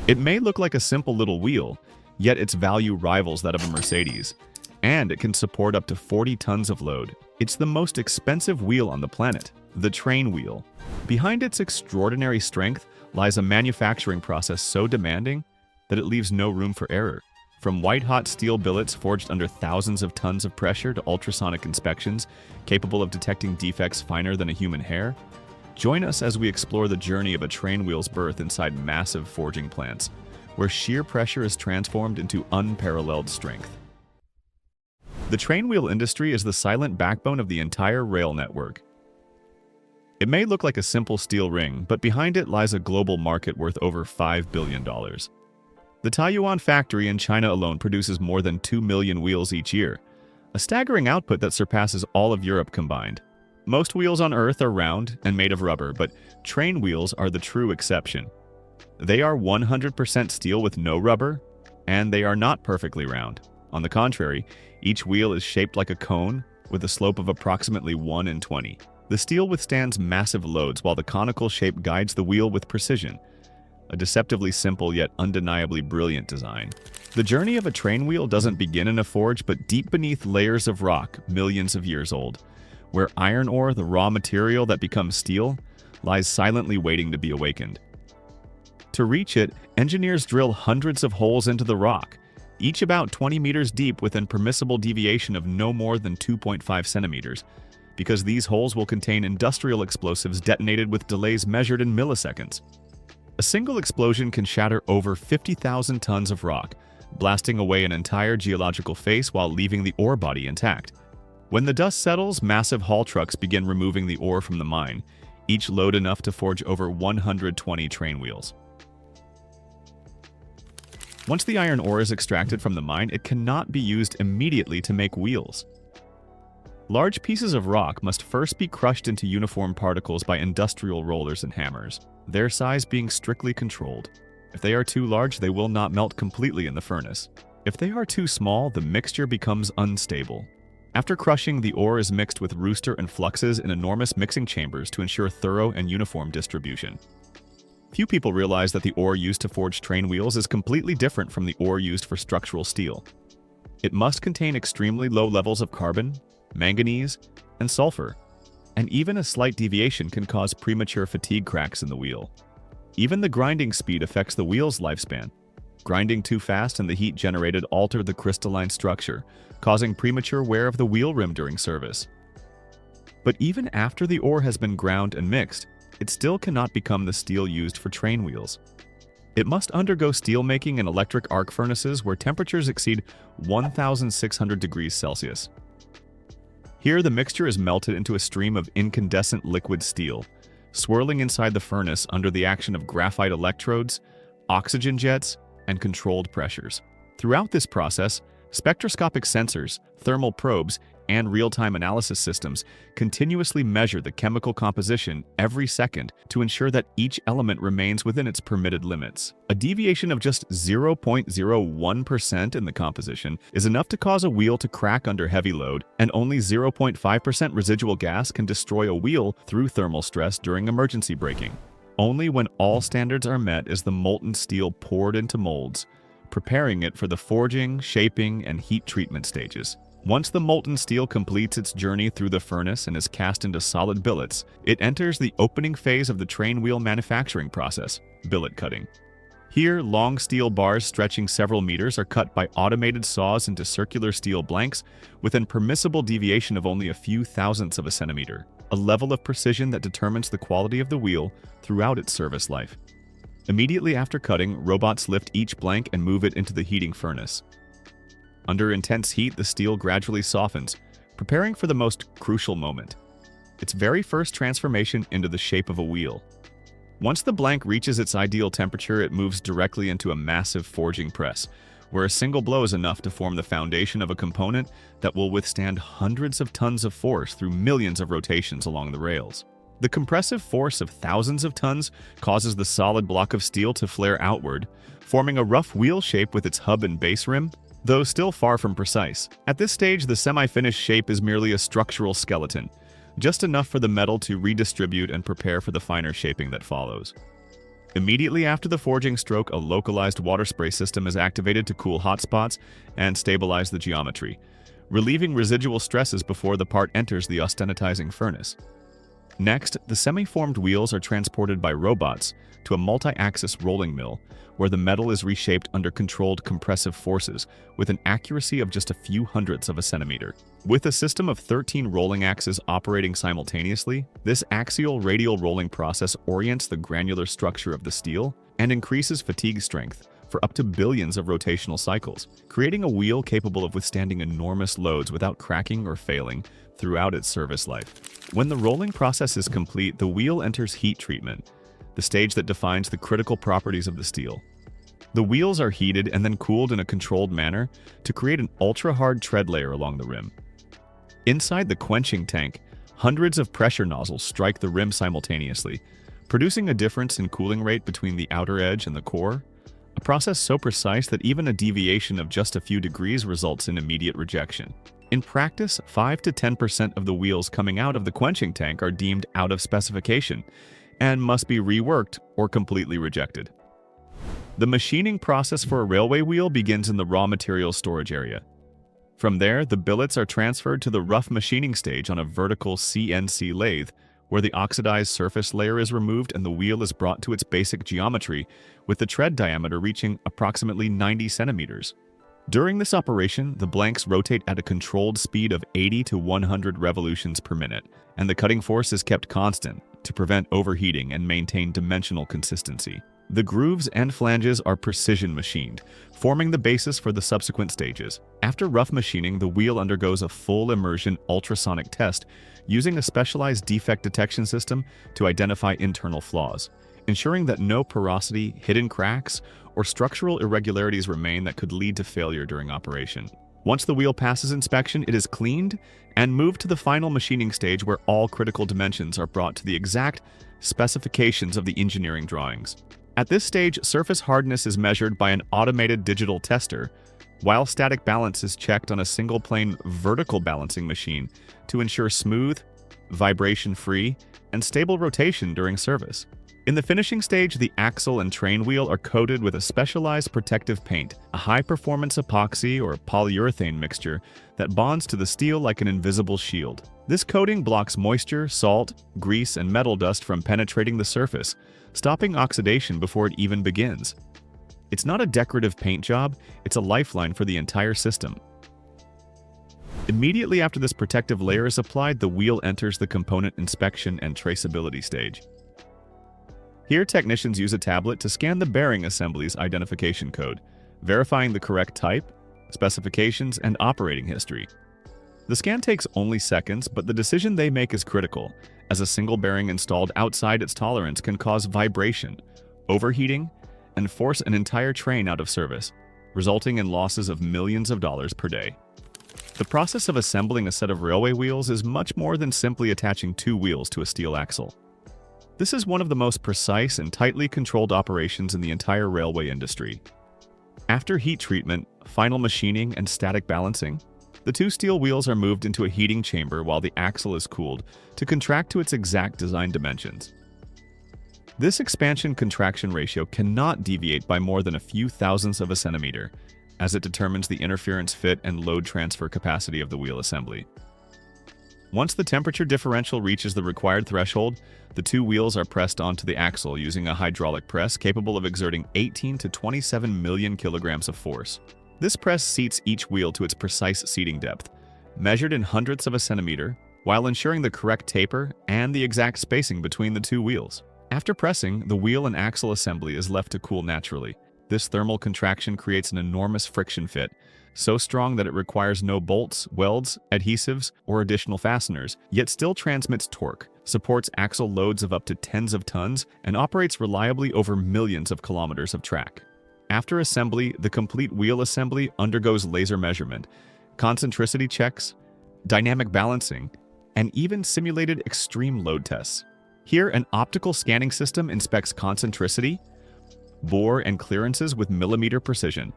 It may look like a simple little wheel, yet its value rivals that of a Mercedes, and it can support up to 40 tons of load. It's the most expensive wheel on the planet, the train wheel. Behind its extraordinary strength lies a manufacturing process so demanding that it leaves no room for error. From white-hot steel billets forged under thousands of tons of pressure to ultrasonic inspections capable of detecting defects finer than a human hair, join us as we explore the journey of a train wheel's birth inside massive forging plants, where sheer pressure is transformed into unparalleled strength. The train wheel industry is the silent backbone of the entire rail network. It may look like a simple steel ring, but behind it lies a global market worth over $5 billion. The Taiyuan factory in China alone produces more than 2 million wheels each year, a staggering output that surpasses all of Europe combined. Most wheels on Earth are round and made of rubber, but train wheels are the true exception. They are 100% steel with no rubber, and they are not perfectly round. On the contrary, each wheel is shaped like a cone with a slope of approximately 1 in 20. The steel withstands massive loads while the conical shape guides the wheel with precision. A deceptively simple yet undeniably brilliant design. The journey of a train wheel doesn't begin in a forge but deep beneath layers of rock millions of years old, where iron ore, the raw material that becomes steel, lies silently waiting to be awakened. To reach it, engineers drill hundreds of holes into the rock, each about 20 meters deep with a permissible deviation of no more than 2.5 centimeters, because these holes will contain industrial explosives detonated with delays measured in milliseconds. A single explosion can shatter over 50,000 tons of rock, blasting away an entire geological face while leaving the ore body intact. When the dust settles, massive haul trucks begin removing the ore from the mine, each load enough to forge over 120 train wheels. Once the iron ore is extracted from the mine, it cannot be used immediately to make wheels. Large pieces of rock must first be crushed into uniform particles by industrial rollers and hammers, their size being strictly controlled. If they are too large, they will not melt completely in the furnace. If they are too small, the mixture becomes unstable. After crushing, the ore is mixed with rooster and fluxes in enormous mixing chambers to ensure thorough and uniform distribution. Few people realize that the ore used to forge train wheels is completely different from the ore used for structural steel. It must contain extremely low levels of carbon, manganese, and sulfur, and even a slight deviation can cause premature fatigue cracks in the wheel. Even the grinding speed affects the wheel's lifespan. Grinding too fast and the heat generated alter the crystalline structure, causing premature wear of the wheel rim during service. But even after the ore has been ground and mixed, it still cannot become the steel used for train wheels. It must undergo steelmaking in electric arc furnaces where temperatures exceed 1,600 degrees Celsius. Here, the mixture is melted into a stream of incandescent liquid steel, swirling inside the furnace under the action of graphite electrodes, oxygen jets, and controlled pressures. Throughout this process, spectroscopic sensors, thermal probes, and real-time analysis systems continuously measure the chemical composition every second to ensure that each element remains within its permitted limits. A deviation of just 0.01% in the composition is enough to cause a wheel to crack under heavy load, and only 0.5% residual gas can destroy a wheel through thermal stress during emergency braking. Only when all standards are met is the molten steel poured into molds, preparing it for the forging, shaping, and heat treatment stages. Once the molten steel completes its journey through the furnace and is cast into solid billets, it enters the opening phase of the train wheel manufacturing process, billet cutting. Here, long steel bars stretching several meters are cut by automated saws into circular steel blanks with a permissible deviation of only a few thousandths of a centimeter, a level of precision that determines the quality of the wheel throughout its service life. Immediately after cutting, robots lift each blank and move it into the heating furnace. Under intense heat, the steel gradually softens, preparing for the most crucial moment, its very first transformation into the shape of a wheel. Once the blank reaches its ideal temperature, it moves directly into a massive forging press, where a single blow is enough to form the foundation of a component that will withstand hundreds of tons of force through millions of rotations along the rails. The compressive force of thousands of tons causes the solid block of steel to flare outward, forming a rough wheel shape with its hub and base rim, though still far from precise. At this stage, the semi-finished shape is merely a structural skeleton, just enough for the metal to redistribute and prepare for the finer shaping that follows. Immediately after the forging stroke, a localized water spray system is activated to cool hot spots and stabilize the geometry, relieving residual stresses before the part enters the austenitizing furnace. Next, the semi-formed wheels are transported by robots to a multi-axis rolling mill, where the metal is reshaped under controlled compressive forces with an accuracy of just a few hundredths of a centimeter. With a system of 13 rolling axes operating simultaneously, this axial radial rolling process orients the granular structure of the steel and increases fatigue strength for up to billions of rotational cycles, creating a wheel capable of withstanding enormous loads without cracking or failing throughout its service life. When the rolling process is complete, the wheel enters heat treatment, the stage that defines the critical properties of the steel. The wheels are heated and then cooled in a controlled manner to create an ultra-hard tread layer along the rim. Inside the quenching tank, hundreds of pressure nozzles strike the rim simultaneously, producing a difference in cooling rate between the outer edge and the core, a process so precise that even a deviation of just a few degrees results in immediate rejection. In practice, 5 to 10% of the wheels coming out of the quenching tank are deemed out of specification and must be reworked or completely rejected. The machining process for a railway wheel begins in the raw materials storage area. From there, the billets are transferred to the rough machining stage on a vertical CNC lathe, where the oxidized surface layer is removed and the wheel is brought to its basic geometry, with the tread diameter reaching approximately 90 centimeters. During this operation, the blanks rotate at a controlled speed of 80 to 100 revolutions per minute, and the cutting force is kept constant to prevent overheating and maintain dimensional consistency. The grooves and flanges are precision machined, forming the basis for the subsequent stages. After rough machining, the wheel undergoes a full immersion ultrasonic test using a specialized defect detection system to identify internal flaws, ensuring that no porosity, hidden cracks, or structural irregularities remain that could lead to failure during operation. Once the wheel passes inspection, it is cleaned and moved to the final machining stage, where all critical dimensions are brought to the exact specifications of the engineering drawings. At this stage, surface hardness is measured by an automated digital tester, while static balance is checked on a single-plane vertical balancing machine to ensure smooth, vibration-free, and stable rotation during service. In the finishing stage, the axle and train wheel are coated with a specialized protective paint, a high-performance epoxy or polyurethane mixture that bonds to the steel like an invisible shield. This coating blocks moisture, salt, grease, and metal dust from penetrating the surface, stopping oxidation before it even begins. It's not a decorative paint job, it's a lifeline for the entire system. Immediately after this protective layer is applied, the wheel enters the component inspection and traceability stage. Here, technicians use a tablet to scan the bearing assembly's identification code, verifying the correct type, specifications, and operating history. The scan takes only seconds, but the decision they make is critical, as a single bearing installed outside its tolerance can cause vibration, overheating, and force an entire train out of service, resulting in losses of millions of dollars per day. The process of assembling a set of railway wheels is much more than simply attaching two wheels to a steel axle. This is one of the most precise and tightly controlled operations in the entire railway industry. After heat treatment, final machining, and static balancing, the two steel wheels are moved into a heating chamber while the axle is cooled to contract to its exact design dimensions. This expansion-contraction ratio cannot deviate by more than a few thousandths of a centimeter, as it determines the interference fit and load transfer capacity of the wheel assembly. Once the temperature differential reaches the required threshold, the two wheels are pressed onto the axle using a hydraulic press capable of exerting 18 to 27 million kilograms of force. This press seats each wheel to its precise seating depth, measured in hundredths of a centimeter, while ensuring the correct taper and the exact spacing between the two wheels. After pressing, the wheel and axle assembly is left to cool naturally. This thermal contraction creates an enormous friction fit, so strong that it requires no bolts, welds, adhesives, or additional fasteners, yet still transmits torque, supports axle loads of up to tens of tons, and operates reliably over millions of kilometers of track. After assembly, the complete wheel assembly undergoes laser measurement, concentricity checks, dynamic balancing, and even simulated extreme load tests. Here, an optical scanning system inspects concentricity, bore, and clearances with millimeter precision,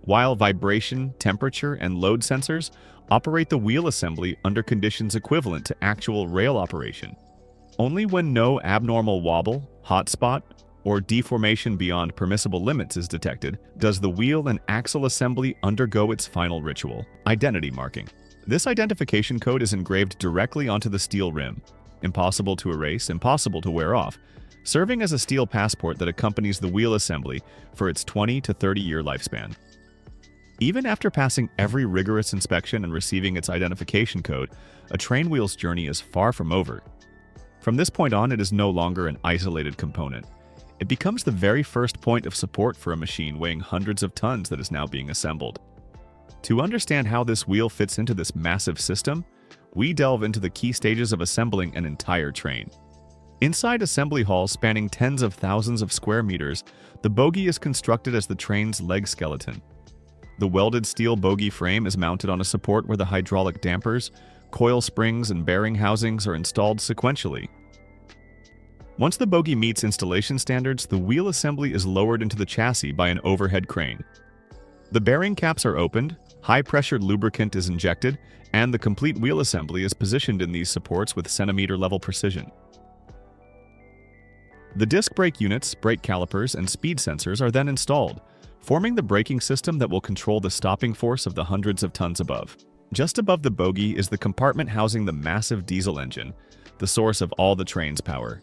while vibration, temperature, and load sensors operate the wheel assembly under conditions equivalent to actual rail operation. Only when no abnormal wobble, hot spot, or deformation beyond permissible limits is detected, does the wheel and axle assembly undergo its final ritual: identity marking. This identification code is engraved directly onto the steel rim. Impossible to erase, impossible to wear off, serving as a steel passport that accompanies the wheel assembly for its 20 to 30-year lifespan. Even after passing every rigorous inspection and receiving its identification code, a train wheel's journey is far from over. From this point on, it is no longer an isolated component. It becomes the very first point of support for a machine weighing hundreds of tons that is now being assembled. To understand how this wheel fits into this massive system, we delve into the key stages of assembling an entire train. Inside assembly halls spanning tens of thousands of square meters, the bogie is constructed as the train's leg skeleton. The welded steel bogie frame is mounted on a support where the hydraulic dampers, coil springs, and bearing housings are installed sequentially. Once the bogie meets installation standards, the wheel assembly is lowered into the chassis by an overhead crane. The bearing caps are opened, high-pressured lubricant is injected, and the complete wheel assembly is positioned in these supports with centimeter-level precision. The disc brake units, brake calipers, and speed sensors are then installed, forming the braking system that will control the stopping force of the hundreds of tons above. Just above the bogie is the compartment housing the massive diesel engine, the source of all the train's power.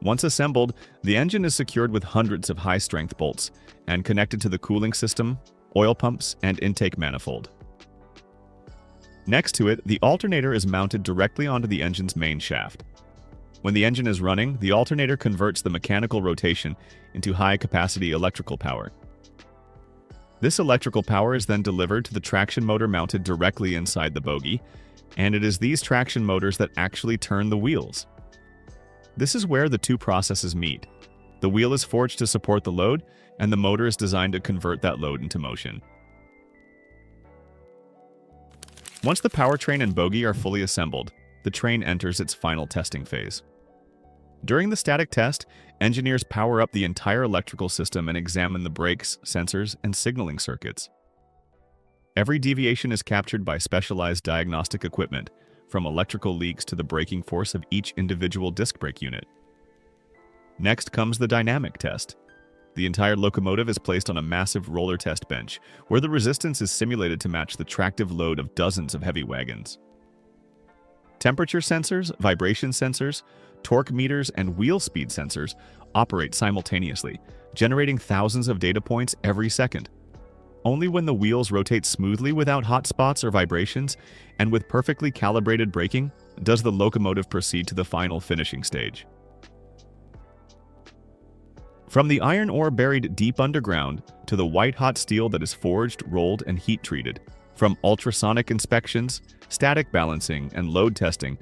Once assembled, the engine is secured with hundreds of high-strength bolts and connected to the cooling system, oil pumps, and intake manifold. Next to it, the alternator is mounted directly onto the engine's main shaft. When the engine is running, the alternator converts the mechanical rotation into high-capacity electrical power. This electrical power is then delivered to the traction motor mounted directly inside the bogie, and it is these traction motors that actually turn the wheels. This is where the two processes meet. The wheel is forged to support the load, and the motor is designed to convert that load into motion. Once the powertrain and bogie are fully assembled, the train enters its final testing phase. During the static test, engineers power up the entire electrical system and examine the brakes, sensors, and signaling circuits. Every deviation is captured by specialized diagnostic equipment, from electrical leaks to the braking force of each individual disc brake unit. Next comes the dynamic test. The entire locomotive is placed on a massive roller test bench, where the resistance is simulated to match the tractive load of dozens of heavy wagons. Temperature sensors, vibration sensors, torque meters, and wheel speed sensors operate simultaneously, generating thousands of data points every second. Only when the wheels rotate smoothly without hot spots or vibrations, and with perfectly calibrated braking, does the locomotive proceed to the final finishing stage. From the iron ore buried deep underground to the white-hot steel that is forged, rolled, and heat-treated, from ultrasonic inspections, static balancing, and load testing,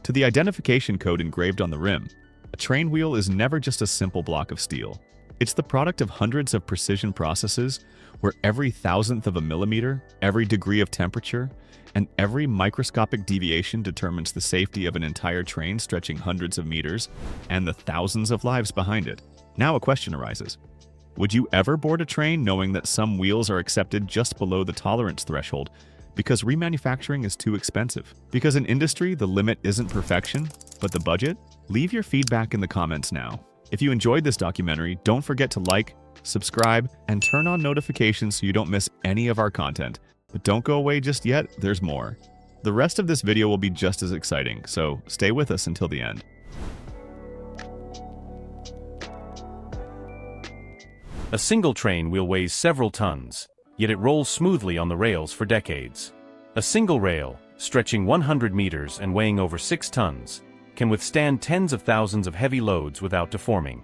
to the identification code engraved on the rim, a train wheel is never just a simple block of steel. It's the product of hundreds of precision processes where every thousandth of a millimeter, every degree of temperature, and every microscopic deviation determines the safety of an entire train stretching hundreds of meters and the thousands of lives behind it. Now a question arises. Would you ever board a train knowing that some wheels are accepted just below the tolerance threshold because remanufacturing is too expensive? Because in industry, the limit isn't perfection, but the budget? Leave your feedback in the comments now. If you enjoyed this documentary, don't forget to like, subscribe, and turn on notifications so you don't miss any of our content. But don't go away just yet, there's more. The rest of this video will be just as exciting, so stay with us until the end. A single train wheel weighs several tons, yet it rolls smoothly on the rails for decades. A single rail, stretching 100 meters and weighing over 6 tons, can withstand tens of thousands of heavy loads without deforming.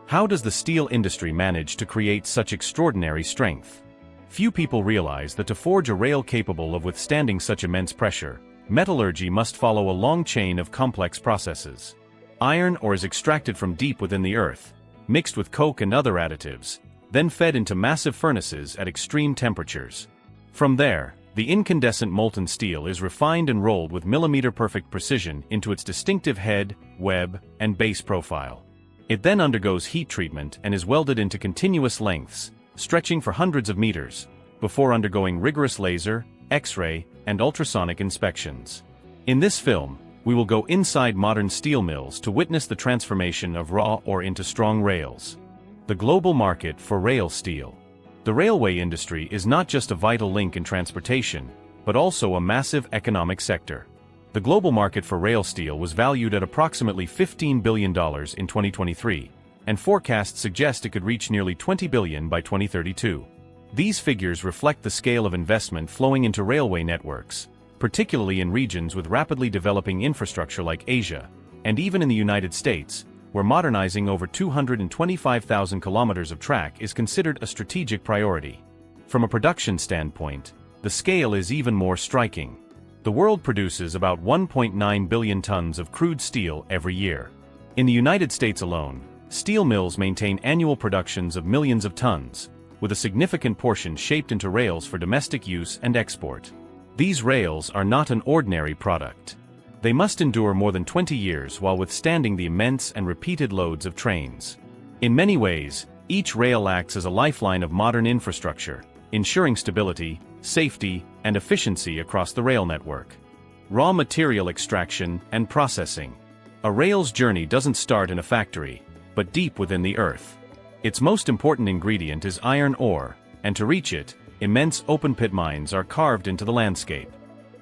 How does the steel industry manage to create such extraordinary strength? Few people realize that to forge a rail capable of withstanding such immense pressure, metallurgy must follow a long chain of complex processes. Iron ore is extracted from deep within the earth, mixed with coke and other additives, then fed into massive furnaces at extreme temperatures. From there, the incandescent molten steel is refined and rolled with millimeter-perfect precision into its distinctive head, web, and base profile. It then undergoes heat treatment and is welded into continuous lengths, stretching for hundreds of meters, before undergoing rigorous laser, X-ray, and ultrasonic inspections. In this film, We will go inside modern steel mills to witness the transformation of raw ore into strong rails. The global market for rail steel. The railway industry is not just a vital link in transportation, but also a massive economic sector. The global market for rail steel was valued at approximately $15 billion in 2023, and forecasts suggest it could reach nearly $20 billion by 2032. These figures reflect the scale of investment flowing into railway networks, particularly in regions with rapidly developing infrastructure like Asia, and even in the United States, where modernizing over 225,000 kilometers of track is considered a strategic priority. From a production standpoint, the scale is even more striking. The world produces about 1.9 billion tons of crude steel every year. In the United States alone, steel mills maintain annual productions of millions of tons, with a significant portion shaped into rails for domestic use and export. These rails are not an ordinary product. They must endure more than 20 years while withstanding the immense and repeated loads of trains. In many ways, each rail acts as a lifeline of modern infrastructure, ensuring stability, safety, and efficiency across the rail network. Raw material extraction and processing. A rail's journey doesn't start in a factory, but deep within the earth. Its most important ingredient is iron ore, and to reach it, immense open-pit mines are carved into the landscape.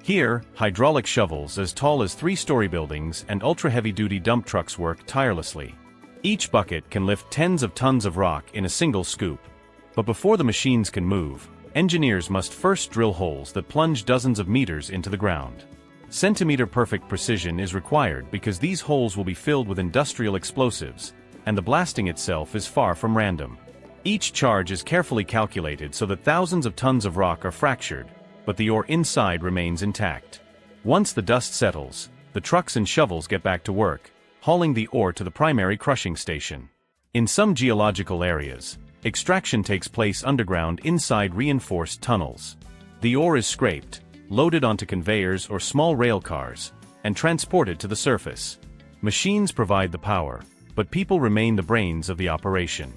Here, hydraulic shovels as tall as 3-story buildings and ultra-heavy-duty dump trucks work tirelessly. Each bucket can lift tens of tons of rock in a single scoop. But before the machines can move, engineers must first drill holes that plunge dozens of meters into the ground. Centimeter-perfect precision is required because these holes will be filled with industrial explosives, and the blasting itself is far from random. Each charge is carefully calculated so that thousands of tons of rock are fractured, but the ore inside remains intact. Once the dust settles, the trucks and shovels get back to work, hauling the ore to the primary crushing station. In some geological areas, extraction takes place underground inside reinforced tunnels. The ore is scraped, loaded onto conveyors or small rail cars, and transported to the surface. Machines provide the power, but people remain the brains of the operation.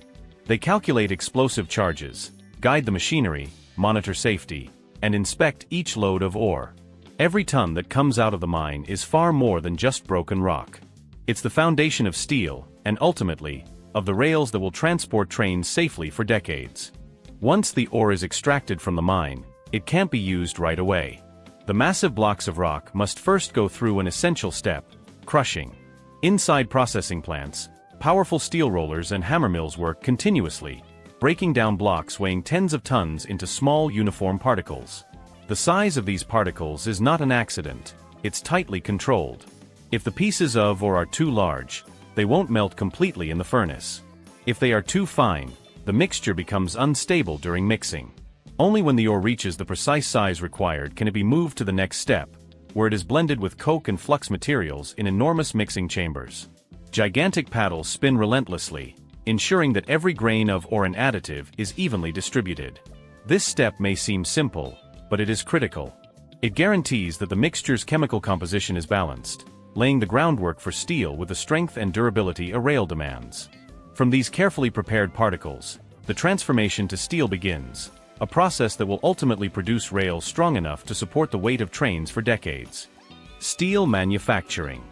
They calculate explosive charges, guide the machinery, monitor safety, and inspect each load of ore. Every ton that comes out of the mine is far more than just broken rock. It's the foundation of steel, and ultimately, of the rails that will transport trains safely for decades. Once the ore is extracted from the mine, it can't be used right away. The massive blocks of rock must first go through an essential step, crushing. Inside processing plants, powerful steel rollers and hammer mills work continuously, breaking down blocks weighing tens of tons into small uniform particles. The size of these particles is not an accident, it's tightly controlled. If the pieces of ore are too large, they won't melt completely in the furnace. If they are too fine, the mixture becomes unstable during mixing. Only when the ore reaches the precise size required can it be moved to the next step, where it is blended with coke and flux materials in enormous mixing chambers. Gigantic paddles spin relentlessly, ensuring that every grain of ore and additive is evenly distributed. This step may seem simple, but it is critical. It guarantees that the mixture's chemical composition is balanced, laying the groundwork for steel with the strength and durability a rail demands. From these carefully prepared particles, the transformation to steel begins, a process that will ultimately produce rails strong enough to support the weight of trains for decades. Steel manufacturing.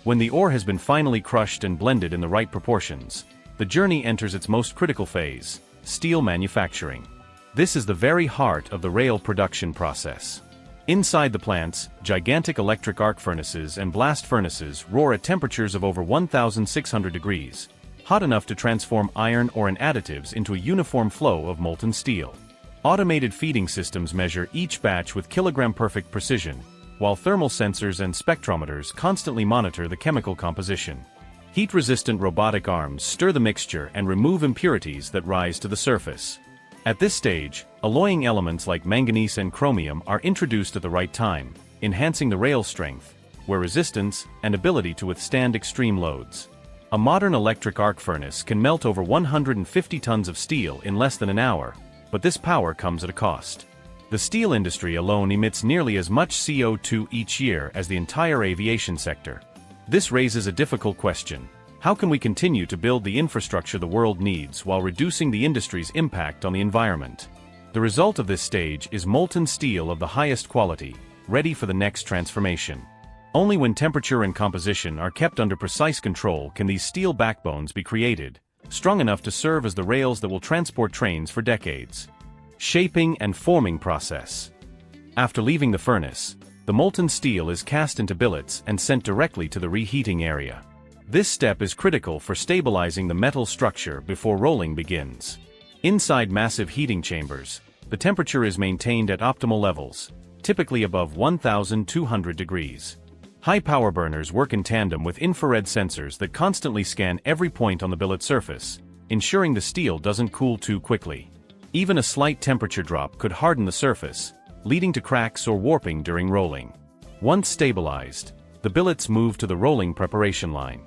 When the ore has been finally crushed and blended in the right proportions, the journey enters its most critical phase, steel manufacturing. This is the very heart of the rail production process. Inside the plants, gigantic electric arc furnaces and blast furnaces roar at temperatures of over 1,600 degrees, hot enough to transform iron ore and additives into a uniform flow of molten steel. Automated feeding systems measure each batch with kilogram-perfect precision, while thermal sensors and spectrometers constantly monitor the chemical composition. Heat-resistant robotic arms stir the mixture and remove impurities that rise to the surface. At this stage, alloying elements like manganese and chromium are introduced at the right time, enhancing the rail strength, wear resistance, and ability to withstand extreme loads. A modern electric arc furnace can melt over 150 tons of steel in less than an hour, but this power comes at a cost. The steel industry alone emits nearly as much CO2 each year as the entire aviation sector. This raises a difficult question. How can we continue to build the infrastructure the world needs while reducing the industry's impact on the environment? The result of this stage is molten steel of the highest quality, ready for the next transformation. Only when temperature and composition are kept under precise control can these steel backbones be created, strong enough to serve as the rails that will transport trains for decades. Shaping and forming process. After leaving the furnace, the molten steel is cast into billets and sent directly to the reheating area. This step is critical for stabilizing the metal structure before rolling begins. Inside massive heating chambers, the temperature is maintained at optimal levels, typically above 1,200 degrees. High-power burners work in tandem with infrared sensors that constantly scan every point on the billet surface, ensuring the steel doesn't cool too quickly. Even a slight temperature drop could harden the surface, leading to cracks or warping during rolling. Once stabilized, the billets move to the rolling preparation line.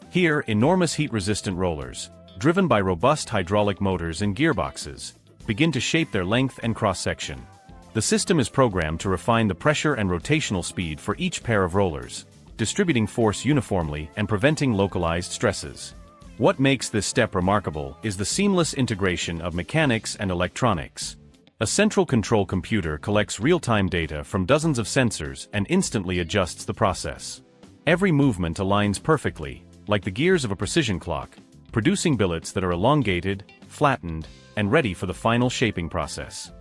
Here, enormous heat-resistant rollers, driven by robust hydraulic motors and gearboxes, begin to shape their length and cross-section. The system is programmed to refine the pressure and rotational speed for each pair of rollers, distributing force uniformly and preventing localized stresses. What makes this step remarkable is the seamless integration of mechanics and electronics. A central control computer collects real-time data from dozens of sensors and instantly adjusts the process. Every movement aligns perfectly, like the gears of a precision clock, producing billets that are elongated, flattened, and ready for the final shaping process.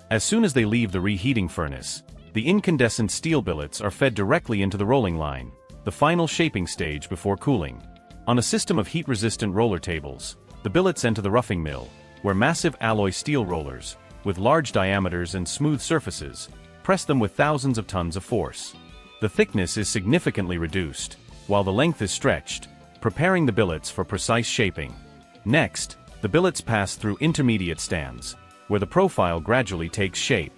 As soon as they leave the reheating furnace, the incandescent steel billets are fed directly into the rolling line, the final shaping stage before cooling. On a system of heat-resistant roller tables, the billets enter the roughing mill, where massive alloy steel rollers, with large diameters and smooth surfaces, press them with thousands of tons of force. The thickness is significantly reduced, while the length is stretched, preparing the billets for precise shaping. Next, the billets pass through intermediate stands, where the profile gradually takes shape.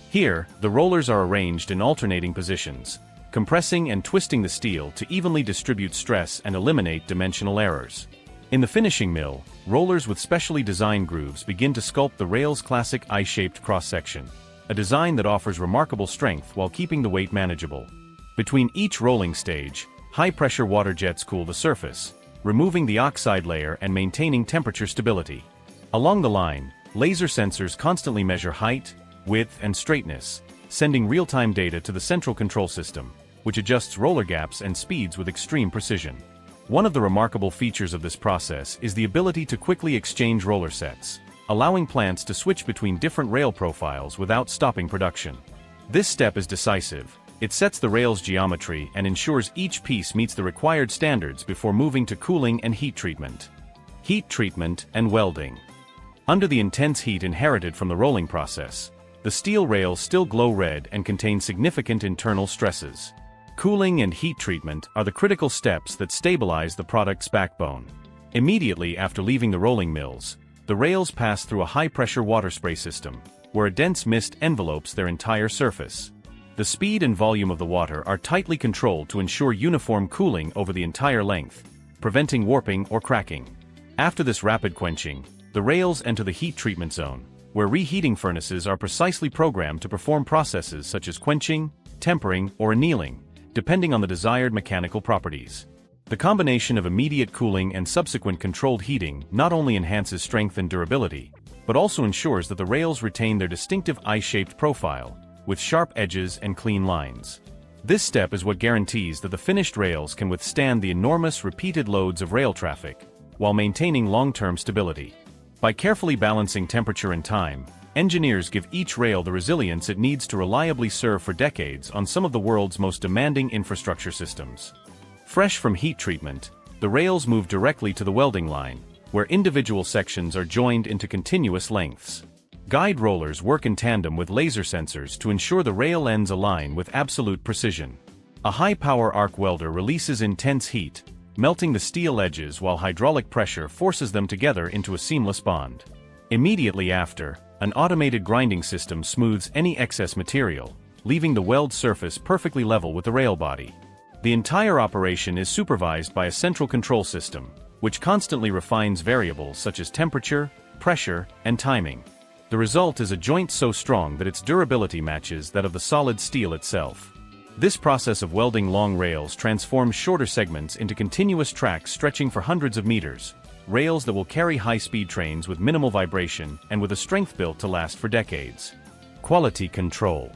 Here, the rollers are arranged in alternating positions, compressing and twisting the steel to evenly distribute stress and eliminate dimensional errors. In the finishing mill, rollers with specially designed grooves begin to sculpt the rail's classic I-shaped cross-section, a design that offers remarkable strength while keeping the weight manageable. Between each rolling stage, high-pressure water jets cool the surface, removing the oxide layer and maintaining temperature stability. Along the line, laser sensors constantly measure height, width, and straightness, sending real-time data to the central control system, which adjusts roller gaps and speeds with extreme precision. One of the remarkable features of this process is the ability to quickly exchange roller sets, allowing plants to switch between different rail profiles without stopping production. This step is decisive. It sets the rail's geometry and ensures each piece meets the required standards before moving to cooling and heat treatment. Heat treatment and welding. Under the intense heat inherited from the rolling process, the steel rails still glow red and contain significant internal stresses. Cooling and heat treatment are the critical steps that stabilize the product's backbone. Immediately after leaving the rolling mills, the rails pass through a high-pressure water spray system, where a dense mist envelopes their entire surface. The speed and volume of the water are tightly controlled to ensure uniform cooling over the entire length, preventing warping or cracking. After this rapid quenching, the rails enter the heat treatment zone, where reheating furnaces are precisely programmed to perform processes such as quenching, tempering, or annealing, depending on the desired mechanical properties. The combination of immediate cooling and subsequent controlled heating not only enhances strength and durability, but also ensures that the rails retain their distinctive I-shaped profile, with sharp edges and clean lines. This step is what guarantees that the finished rails can withstand the enormous repeated loads of rail traffic, while maintaining long-term stability. By carefully balancing temperature and time, engineers give each rail the resilience it needs to reliably serve for decades on some of the world's most demanding infrastructure systems. Fresh from heat treatment, the rails move directly to the welding line, where individual sections are joined into continuous lengths. Guide rollers work in tandem with laser sensors to ensure the rail ends align with absolute precision. A high-power arc welder releases intense heat, melting the steel edges while hydraulic pressure forces them together into a seamless bond. Immediately after, an automated grinding system smooths any excess material, leaving the weld surface perfectly level with the rail body. The entire operation is supervised by a central control system, which constantly refines variables such as temperature, pressure, and timing. The result is a joint so strong that its durability matches that of the solid steel itself. This process of welding long rails transforms shorter segments into continuous tracks stretching for hundreds of meters, rails that will carry high-speed trains with minimal vibration and with a strength built to last for decades. Quality control.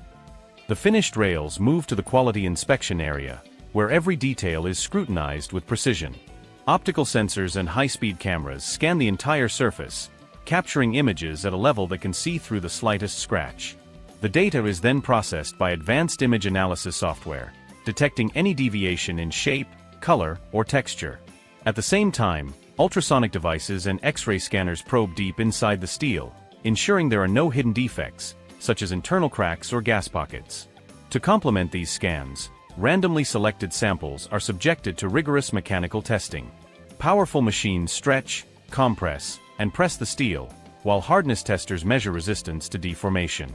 The finished rails move to the quality inspection area, where every detail is scrutinized with precision. Optical sensors and high-speed cameras scan the entire surface, capturing images at a level that can see through the slightest scratch. The data is then processed by advanced image analysis software, detecting any deviation in shape, color, or texture. At the same time, ultrasonic devices and X-ray scanners probe deep inside the steel, ensuring there are no hidden defects, such as internal cracks or gas pockets. To complement these scans, randomly selected samples are subjected to rigorous mechanical testing. Powerful machines stretch, compress, and press the steel, while hardness testers measure resistance to deformation.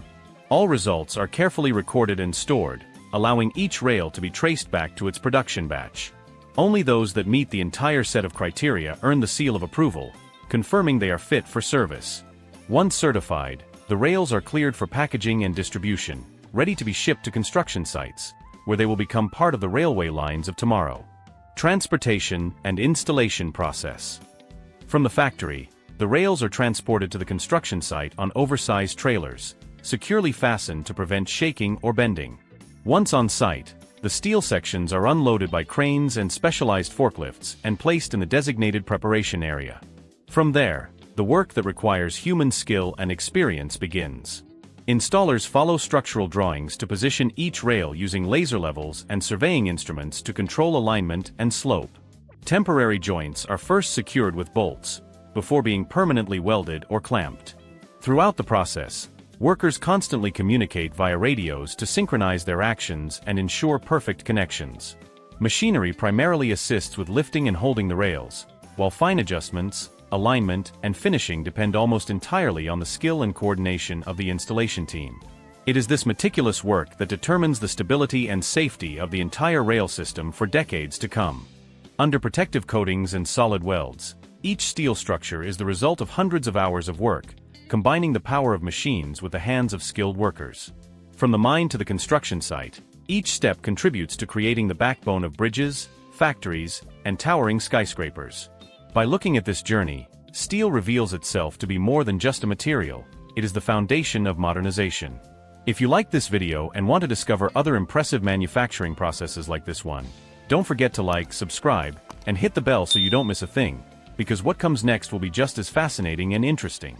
All results are carefully recorded and stored, allowing each rail to be traced back to its production batch. Only those that meet the entire set of criteria earn the seal of approval, confirming they are fit for service. Once certified, the rails are cleared for packaging and distribution, ready to be shipped to construction sites, where they will become part of the railway lines of tomorrow. Transportation and installation process. From the factory, the rails are transported to the construction site on oversized trailers, securely fastened to prevent shaking or bending. Once on site, the steel sections are unloaded by cranes and specialized forklifts and placed in the designated preparation area. From there, the work that requires human skill and experience begins. Installers follow structural drawings to position each rail using laser levels and surveying instruments to control alignment and slope. Temporary joints are first secured with bolts, before being permanently welded or clamped. Throughout the process, workers constantly communicate via radios to synchronize their actions and ensure perfect connections. Machinery primarily assists with lifting and holding the rails, while fine adjustments, alignment, and finishing depend almost entirely on the skill and coordination of the installation team. It is this meticulous work that determines the stability and safety of the entire rail system for decades to come. Under protective coatings and solid welds, each steel structure is the result of hundreds of hours of work, combining the power of machines with the hands of skilled workers. From the mine to the construction site, each step contributes to creating the backbone of bridges, factories, and towering skyscrapers. By looking at this journey, steel reveals itself to be more than just a material, it is the foundation of modernization. If you like this video and want to discover other impressive manufacturing processes like this one, don't forget to like, subscribe, and hit the bell so you don't miss a thing, because what comes next will be just as fascinating and interesting.